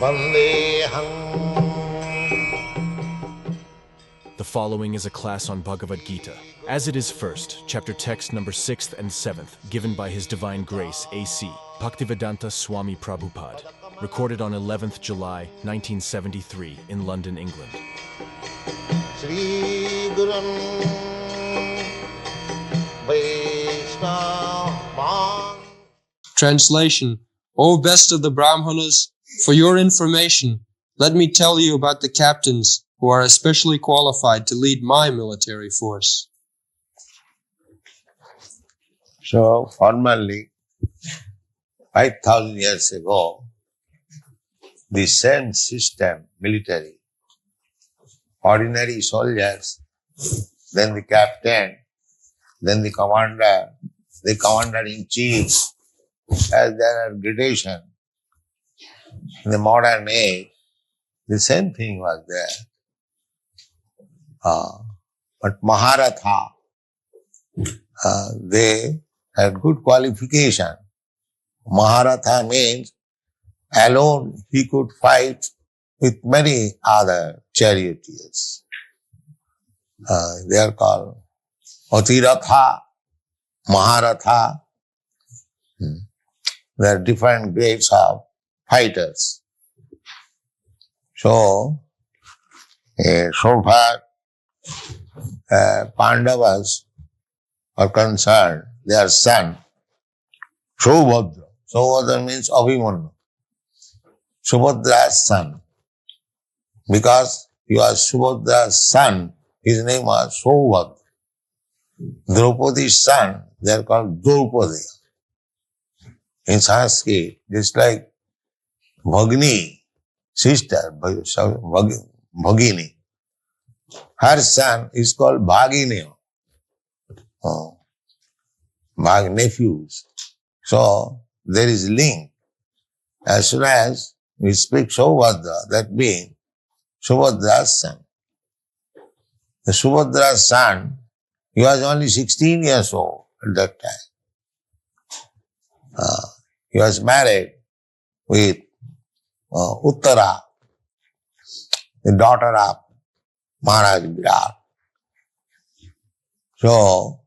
The following is a class on Bhagavad-gita, as it is first, chapter text number 6th and 7th, given by His Divine Grace, A.C., Bhaktivedanta Swami Prabhupada, recorded on 11th July, 1973, in London, England. Translation. O best of the Brahmanas, for your information, let me tell you about the captains who are especially qualified to lead my military force. So, formerly, 5,000 years ago, the same system, military, ordinary soldiers, then the captain, then the commander-in-chief, as there are gradation. In the modern age, the same thing was there. But Maharatha, they had good qualification. Maharatha means alone he could fight with many other charioteers. They are called Atiratha, Maharatha. There are different grades of fighters. So far, Pandavas are concerned, their son, Subhadra. Subhadra means Abhimanyu. Subhadra's son. Because he was Subhadra's son, his name was Subhadra. Draupadi's son, they are called Draupadi. In Sanskrit, it's like Bhagini, sister, Bhagini. Her son is called Bhagini. Nephews. So, there is link. As soon as we speak Subhadra, that means Subhadra's son. The Subhadra's son, he was only 16 years old at that time. He was married with Uttara, the daughter of Maharaj Virat. So,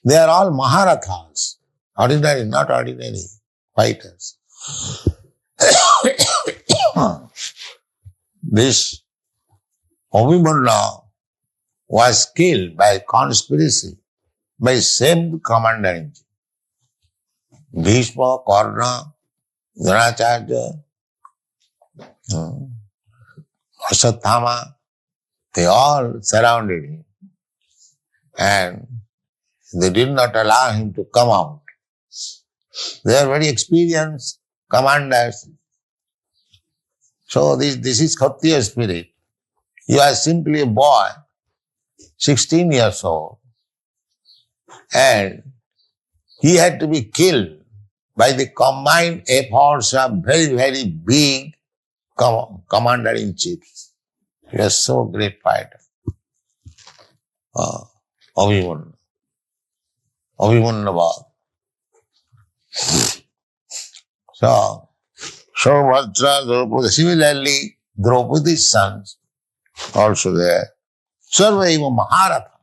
they are all Maharathas, ordinary, not ordinary fighters. This Abhimanyu was killed by conspiracy by same commander-in-chief. Bhishma, Karna, Dronacharya, Ashwatthama, they all surrounded him. And they did not allow him to come out. They are very experienced commanders. So this is Kshatriya spirit. You are simply a boy, 16 years old, and he had to be killed by the combined efforts of very, very big commander-in-chief. He was so great fighter. Abhimanyu. So, Subhadra, Draupadi, similarly, Draupadi's sons also there. Sarvaiva Maharatha.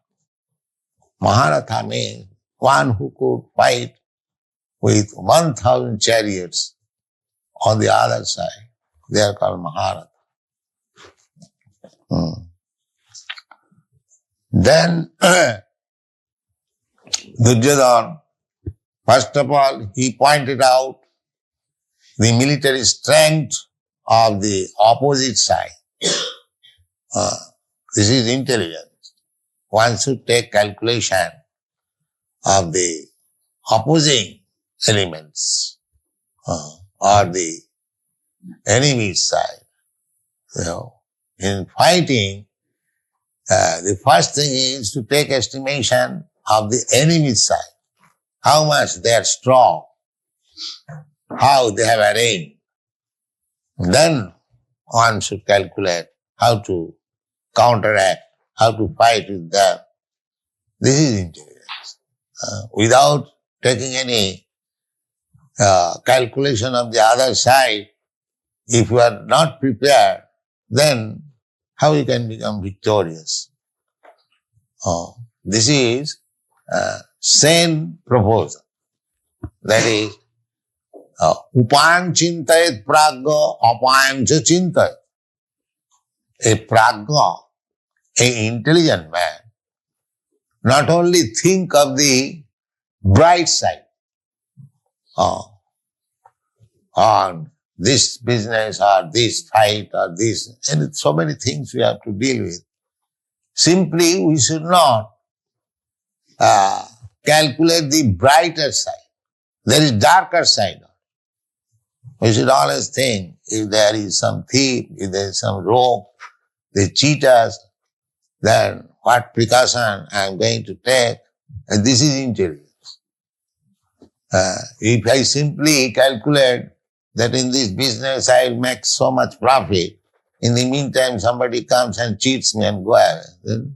Maharatha means one who could fight with 1,000 chariots on the other side. They are called Maharatha. Then, Duryodhana, first of all, he pointed out the military strength of the opposite side. This is intelligence. One should take calculation of the opposing elements or the enemy's side. In fighting, the first thing is to take estimation of the enemy's side. How much they are strong, how they have arranged. Then one should calculate how to counteract, how to fight with them. This is intelligence. Without taking any calculation of the other side, if you are not prepared, then how you can become victorious? This is sane proposal. That is, upayam chintayat pragya apayam cha chintayat. A pragya, an intelligent man, not only think of the bright side, on this business or this fight or this, and so many things we have to deal with. Simply, we should not calculate the brighter side. There is darker side. We should always think, if there is some thief, if there is some rogue, they cheat us, then what precaution I am going to take? And this is intelligence. If I simply calculate that in this business I will make so much profit, in the meantime somebody comes and cheats me and go away. Then,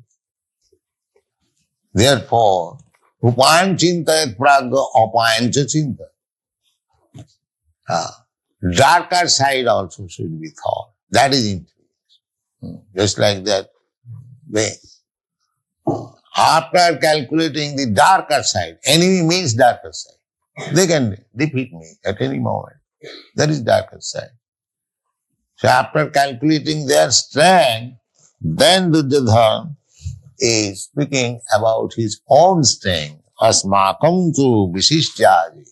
therefore, upayam chintayat pragya apayam cha chintayat. Darker side also should be thought. That is intelligence. Just like that way. After calculating the darker side, enemy means darker side. They can defeat me at any moment. That is darker side. So after calculating their strength, then Duryodhana is speaking about his own strength. Asmakam tu visishtyāji.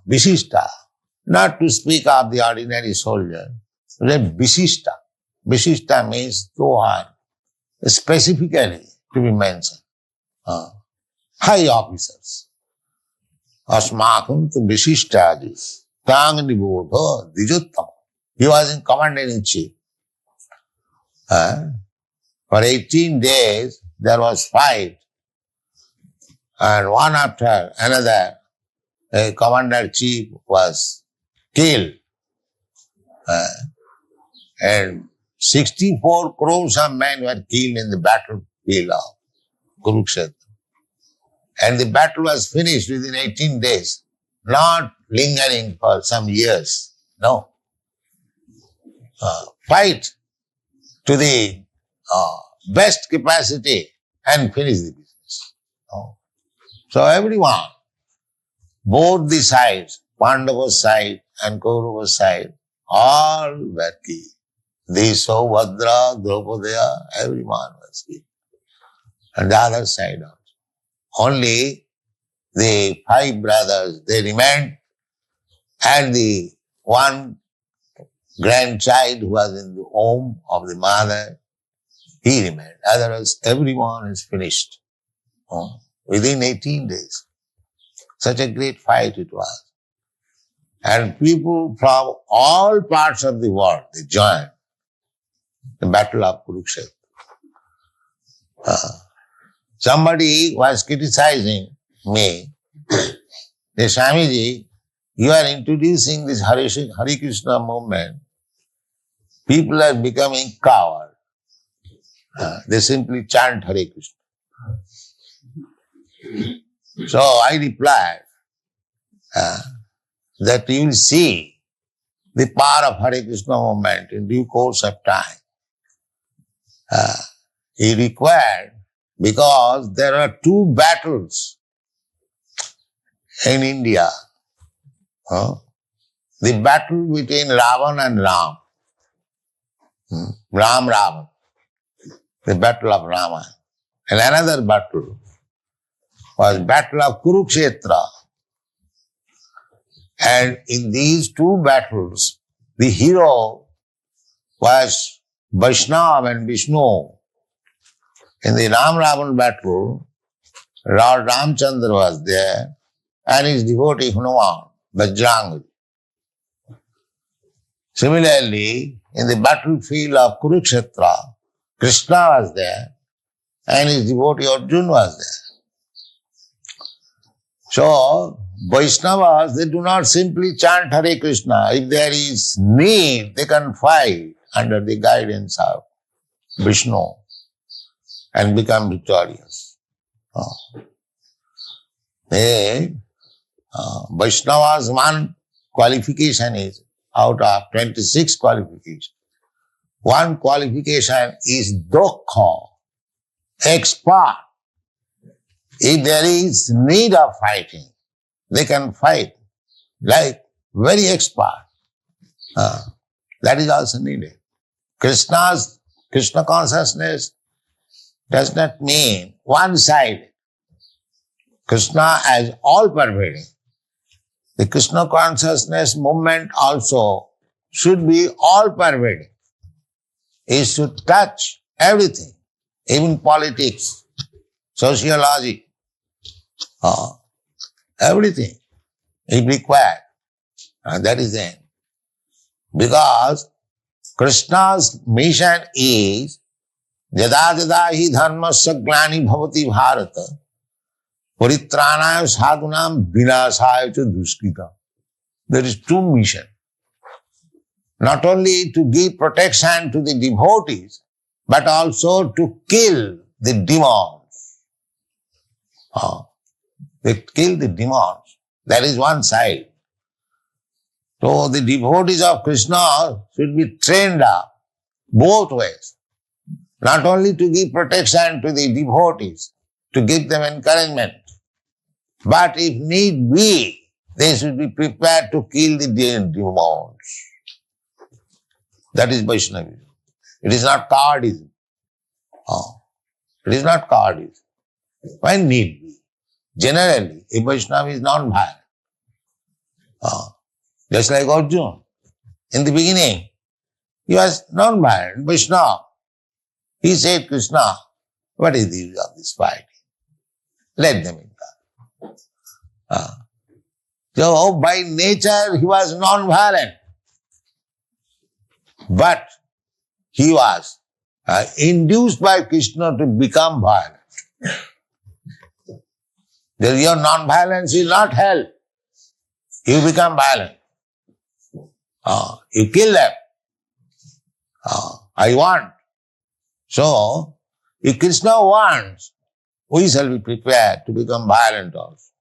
Visishta. Not to speak of the ordinary soldier, but Visishta. Visishta means to one, specifically to be mentioned. High officers. Asmakam tu visishtyāji. Tang nibodha dijuttam. He was in commander-in-chief. For 18 days, there was fight. And one after another, a commander-chief was killed. And 64 crores of men were killed in the battlefield of Kurukshetra. And the battle was finished within 18 days, not lingering for some years. No. Fight to the best capacity and finish the business. So everyone, both the sides, Pandava's side and Kaurava's side, all were killed. The Saubhadra, Draupadaya, everyone was killed. And the other side also. Only the 5 brothers, they remained, and the one grandchild who was in the womb of the mother, he remained. Otherwise, everyone is finished within 18 days. Such a great fight it was. And people from all parts of the world, they joined the battle of Kurukshetra. Somebody was criticizing me. The Swamiji, you are introducing this Hare Krishna movement. People are becoming coward. They simply chant Hare Krishna. So I replied that you will see the power of Hare Krishna movement in due course of time. He required, because there are 2 battles in India. The battle between Ravan and Ram. Ram, the battle of Rama. And another battle was battle of Kurukshetra. And in these 2 battles, the hero was Vaishnava and Vishnu. In the Ram-Ravan battle, Lord Ramchandra was there and his devotee Hanuman, Bajrang. Similarly, in the battlefield of Kurukshetra, Krishna was there and his devotee Arjuna was there. So, Vaishnavas, they do not simply chant Hare Krishna. If there is need, they can fight under the guidance of Vishnu and become victorious. Vaishnavas' one qualification is out of 26 qualifications. One qualification is dokha, expert. If there is need of fighting, they can fight like very expert. That is also needed. Krishna consciousness does not mean one-sided. Krishna as all-pervading. The Krishna consciousness movement also should be all-pervading. It should touch everything, even politics, sociology, everything is required. And that is the end. Because Krishna's mission is Jada jada hi dharmasya glani bhavati bharata paritranaya sadhunam vinasaya cha duskita. There is two missions. Not only to give protection to the devotees, but also to kill the demons. They kill the demons. That is one side. So the devotees of Krishna should be trained up both ways. Not only to give protection to the devotees, to give them encouragement, but if need be, they should be prepared to kill the demons. That is Vaishnavism. It is not cowardice. It is not cowardice. When need be. Generally, a Vaishnava is non-violent. Just like Arjuna. In the beginning, he was non-violent, Vaishnava. He said, Krishna, what is the use of this fighting? Let them in God. So, by nature, he was non-violent. But he was induced by Krishna to become violent. Your non-violence will not help. You become violent. You kill them. I want. So, if Krishna wants, we shall be prepared to become violent also.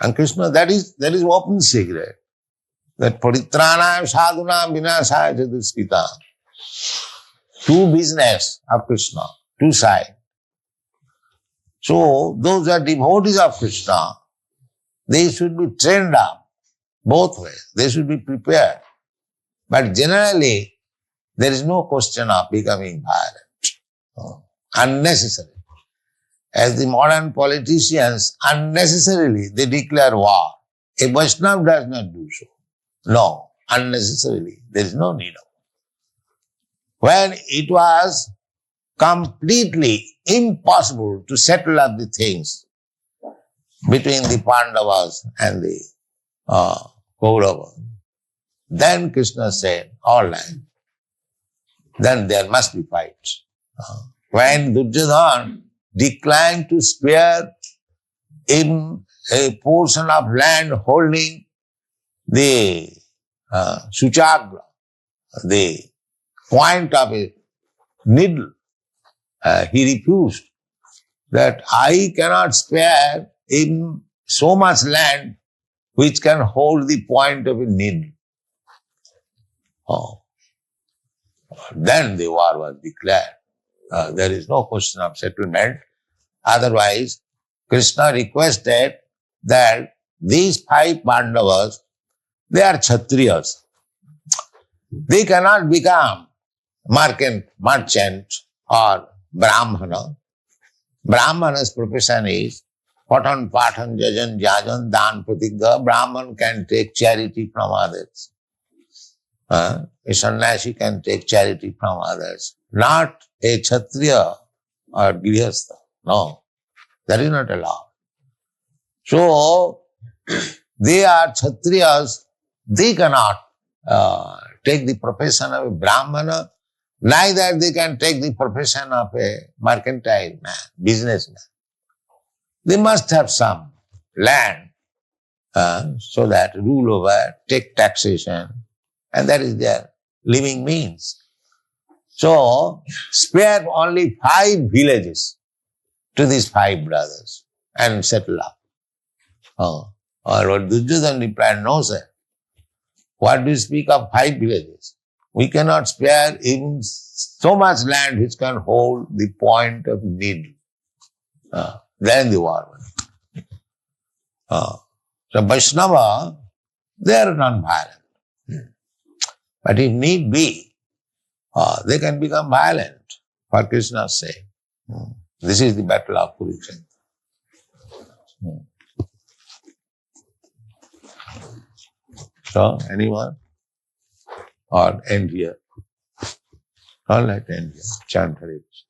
And Krishna, that is open secret. That paritranaya sadhunam vinasaya cha duskita. Two business of Krishna, two sides. So, those are devotees of Krishna. They should be trained up both ways. They should be prepared. But generally, there is no question of becoming violent. Unnecessary. As the modern politicians, unnecessarily they declare war. A Vaishnava does not do so. No, unnecessarily. There is no need of it. When it was completely impossible to settle up the things between the Pandavas and the Kauravas, then Krishna said, all right, then there must be fights. When Duryodhana declined to spare in a portion of land holding the Suchagra, the point of a needle, he refused that I cannot spare in so much land which can hold the point of a needle. Then the war was declared. There is no question of settlement. Otherwise, Krishna requested that these 5 Pandavas, they are Kshatriyas. They cannot become merchant or Brahmana. Brahmana's profession is Patan, Patan, Jajan, Jajan, Dan, Pratigha. Brahman can take charity from others. A sannyasi can take charity from others. Not a Kshatriya or Grihastha. No, that is not allowed. So, they are Kshatriyas. They cannot take the profession of a Brahmana. Neither they can take the profession of a mercantile man, businessman. They must have some land so that rule over, take taxation, and that is their living means. So, spare only 5 villages to these 5 brothers and settle up. Or what Duryodhana replied, no sir, What do you speak of 5 villages? We cannot spare even so much land which can hold the point of need. Then the war. So Vaishnava, they are non-violent. But if need be, they can become violent, for Krishna's sake. This is the battle of Kurukshetra. So, anyone? Or end here? All right, end here. Chant Hare Krishna.